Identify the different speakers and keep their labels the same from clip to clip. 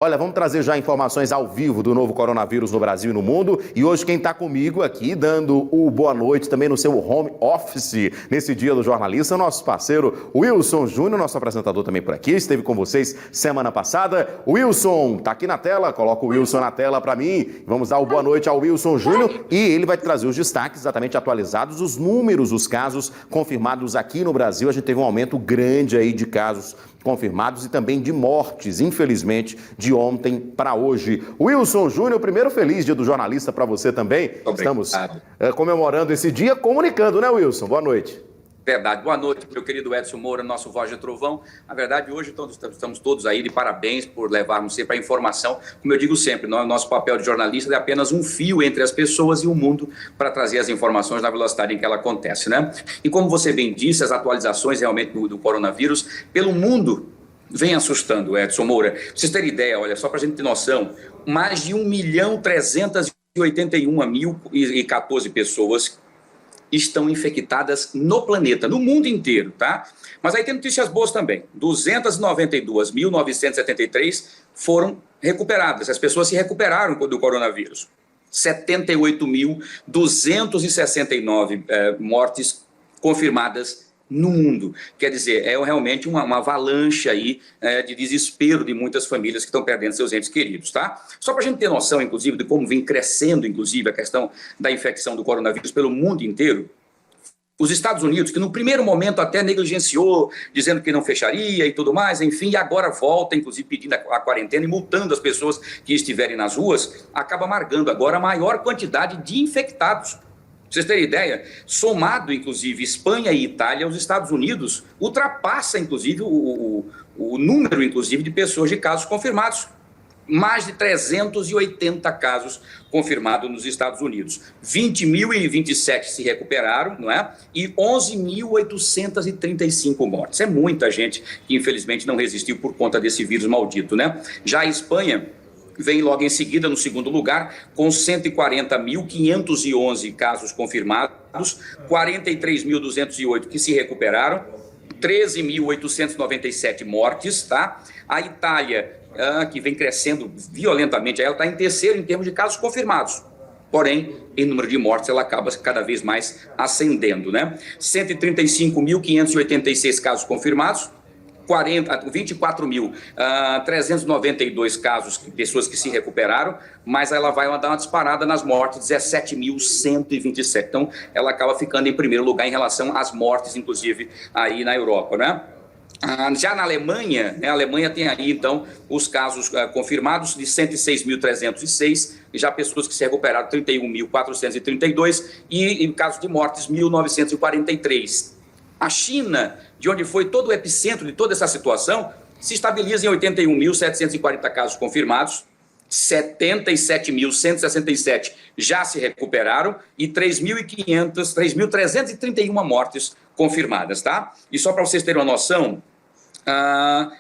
Speaker 1: Olha, vamos trazer já informações ao vivo do novo coronavírus no Brasil e no mundo. E hoje quem está comigo aqui, dando o boa noite também no seu home office, nesse dia do jornalista, é o nosso parceiro Wilson Júnior, nosso apresentador também por aqui, esteve com vocês semana passada. Wilson, tá aqui na tela, coloca o Wilson na tela para mim. Vamos dar o boa noite ao Wilson Júnior e ele vai trazer os destaques exatamente atualizados, os números, os casos confirmados aqui no Brasil. A gente teve um aumento grande aí de casos confirmados e também de mortes, infelizmente, de ontem para hoje. Wilson Júnior, primeiro feliz dia do jornalista para você também.
Speaker 2: Obrigado.
Speaker 1: Estamos comemorando esse dia, comunicando, né, Wilson? Boa noite.
Speaker 2: Verdade. Boa noite, meu querido Edson Moura, nosso voz de trovão. Na verdade, hoje estamos todos aí de parabéns por levarmos sempre a informação. Como eu digo sempre, nosso papel de jornalista é apenas um fio entre as pessoas e o mundo para trazer as informações na velocidade em que ela acontece, né? E como você bem disse, as atualizações realmente do coronavírus pelo mundo vem assustando, Edson Moura. Pra vocês terem ideia, olha, só para a gente ter noção, mais de 1.381.014 pessoas estão infectadas no planeta, no mundo inteiro, tá? Mas aí tem notícias boas também. 292.973 foram recuperadas. As pessoas se recuperaram do coronavírus. 78.269 mortes confirmadas no mundo. Quer dizer, é realmente uma avalanche aí de desespero de muitas famílias que estão perdendo seus entes queridos, tá? Só para a gente ter noção, inclusive, de como vem crescendo, inclusive, a questão da infecção do coronavírus pelo mundo inteiro, os Estados Unidos, que no primeiro momento até negligenciou, dizendo que não fecharia e tudo mais, enfim, e agora volta, inclusive, pedindo a quarentena e multando as pessoas que estiverem nas ruas, acaba amargando agora a maior quantidade de infectados. Pra vocês terem ideia, somado, inclusive, Espanha e Itália, os Estados Unidos ultrapassa, inclusive, o número, inclusive, de pessoas de casos confirmados. Mais de 380 casos confirmados nos Estados Unidos. 20.027 se recuperaram, não é? E 11.835 mortes. É muita gente que, infelizmente, não resistiu por conta desse vírus maldito, né? Já a Espanha vem logo em seguida no segundo lugar, com 140.511 casos confirmados, 43.208 que se recuperaram, 13.897 mortes, tá? A Itália, que vem crescendo violentamente, ela está em terceiro em termos de casos confirmados. Porém, em número de mortes, ela acaba cada vez mais ascendendo, né? 135.586 casos confirmados, 24.392 casos, pessoas que se recuperaram, mas ela vai dar uma disparada nas mortes, 17.127. Então, ela acaba ficando em primeiro lugar em relação às mortes, inclusive, aí na Europa, né? Já na Alemanha, né, a Alemanha tem aí, então, os casos confirmados de 106.306, já pessoas que se recuperaram, 31.432, e casos de mortes, 1.943. A China, de onde foi todo o epicentro de toda essa situação, se estabiliza em 81.740 casos confirmados, 77.167 já se recuperaram e 3.331 mortes confirmadas, tá? E só para vocês terem uma noção, a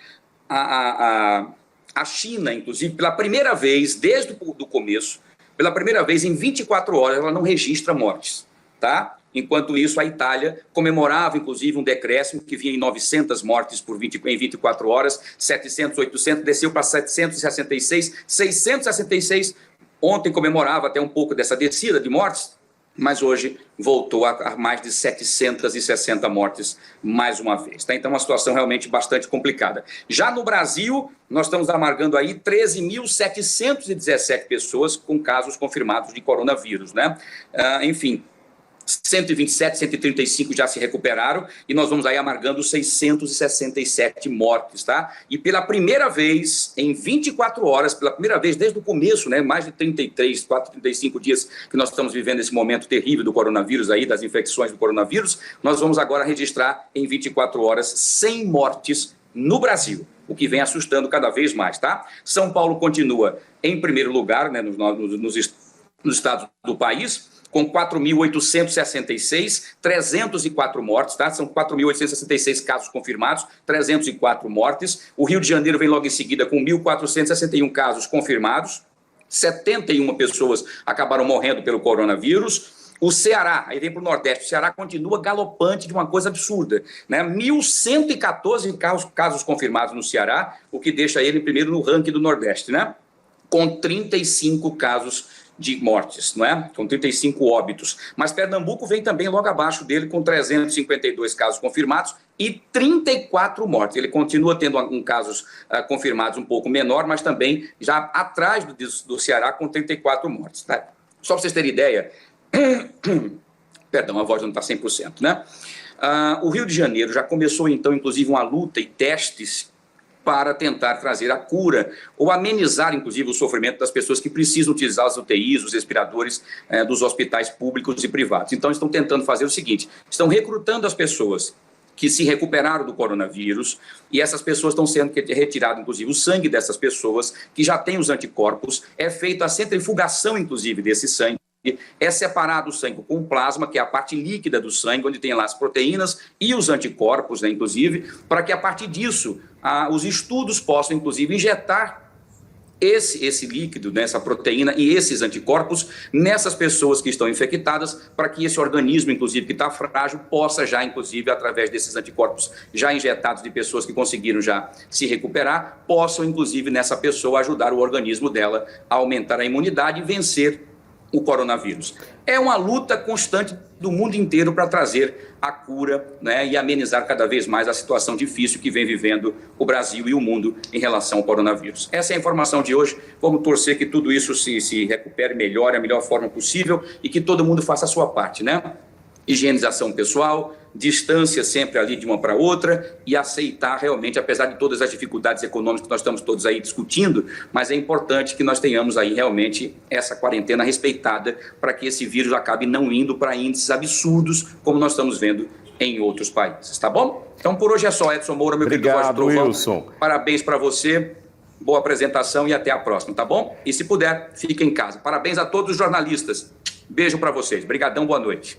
Speaker 2: China, inclusive, pela primeira vez, desde o começo, pela primeira vez em 24 horas, ela não registra mortes, tá? Enquanto isso, a Itália comemorava, inclusive, um decréscimo que vinha em 900 mortes em 24 horas, 700, 800, desceu para 766, 666. Ontem comemorava até um pouco dessa descida de mortes, mas hoje voltou a mais de 760 mortes mais uma vez. Tá? Então, uma situação realmente bastante complicada. Já no Brasil, nós estamos amargando aí 13.717 pessoas com casos confirmados de coronavírus, né? Enfim, 127, 135 já se recuperaram e nós vamos aí amargando 667 mortes, tá? E pela primeira vez, em 24 horas, pela primeira vez desde o começo, né, mais de 33, 35 dias que nós estamos vivendo esse momento terrível do coronavírus aí, das infecções do coronavírus, nós vamos agora registrar em 24 horas 100 mortes no Brasil, o que vem assustando cada vez mais, tá? São Paulo continua em primeiro lugar, né, nos estados do país, com 4.866, 304 mortes, tá? São 4.866 casos confirmados, 304 mortes. O Rio de Janeiro vem logo em seguida com 1.461 casos confirmados, 71 pessoas acabaram morrendo pelo coronavírus. O Ceará, aí vem para o Nordeste, o Ceará continua galopante de uma coisa absurda, né? 1.114 casos confirmados no Ceará, o que deixa ele primeiro no ranking do Nordeste, né? Com 35 casos de mortes, não é? Com 35 óbitos. Mas Pernambuco vem também logo abaixo dele, com 352 casos confirmados e 34 mortes. Ele continua tendo casos confirmados um pouco menor, mas também já atrás do Ceará, com 34 mortes. Tá? Só para vocês terem ideia, perdão, a voz não está 100%, né? O Rio de Janeiro já começou, então, inclusive, uma luta e testes para tentar trazer a cura ou amenizar, inclusive, o sofrimento das pessoas que precisam utilizar as UTIs, os respiradores dos hospitais públicos e privados. Então, estão tentando fazer o seguinte, estão recrutando as pessoas que se recuperaram do coronavírus e essas pessoas estão sendo retiradas, inclusive, o sangue dessas pessoas que já têm os anticorpos, é feita a centrifugação, inclusive, desse sangue. É separado o sangue com plasma, que é a parte líquida do sangue, onde tem lá as proteínas e os anticorpos, né, inclusive, para que a partir disso os estudos possam, inclusive, injetar esse líquido, né, essa proteína e esses anticorpos nessas pessoas que estão infectadas, para que esse organismo, inclusive, que está frágil, possa já, inclusive, através desses anticorpos já injetados de pessoas que conseguiram já se recuperar, possam, inclusive, nessa pessoa ajudar o organismo dela a aumentar a imunidade e vencer o coronavírus. É uma luta constante do mundo inteiro para trazer a cura, né, e amenizar cada vez mais a situação difícil que vem vivendo o Brasil e o mundo em relação ao coronavírus. Essa é a informação de hoje. Vamos torcer que tudo isso se recupere, melhore da melhor forma possível e que todo mundo faça a sua parte, né? Higienização pessoal, distância sempre ali de uma para outra e aceitar realmente, apesar de todas as dificuldades econômicas que nós estamos todos aí discutindo, mas é importante que nós tenhamos aí realmente essa quarentena respeitada para que esse vírus acabe não indo para índices absurdos como nós estamos vendo em outros países, tá bom? Então por hoje é só, Edson Moura, meu querido Voz do Trovão.
Speaker 1: Wilson. Parabéns
Speaker 2: para você, boa apresentação e até a próxima, tá bom? E se puder, fique em casa. Parabéns a todos os jornalistas. Beijo para vocês. Brigadão, boa noite.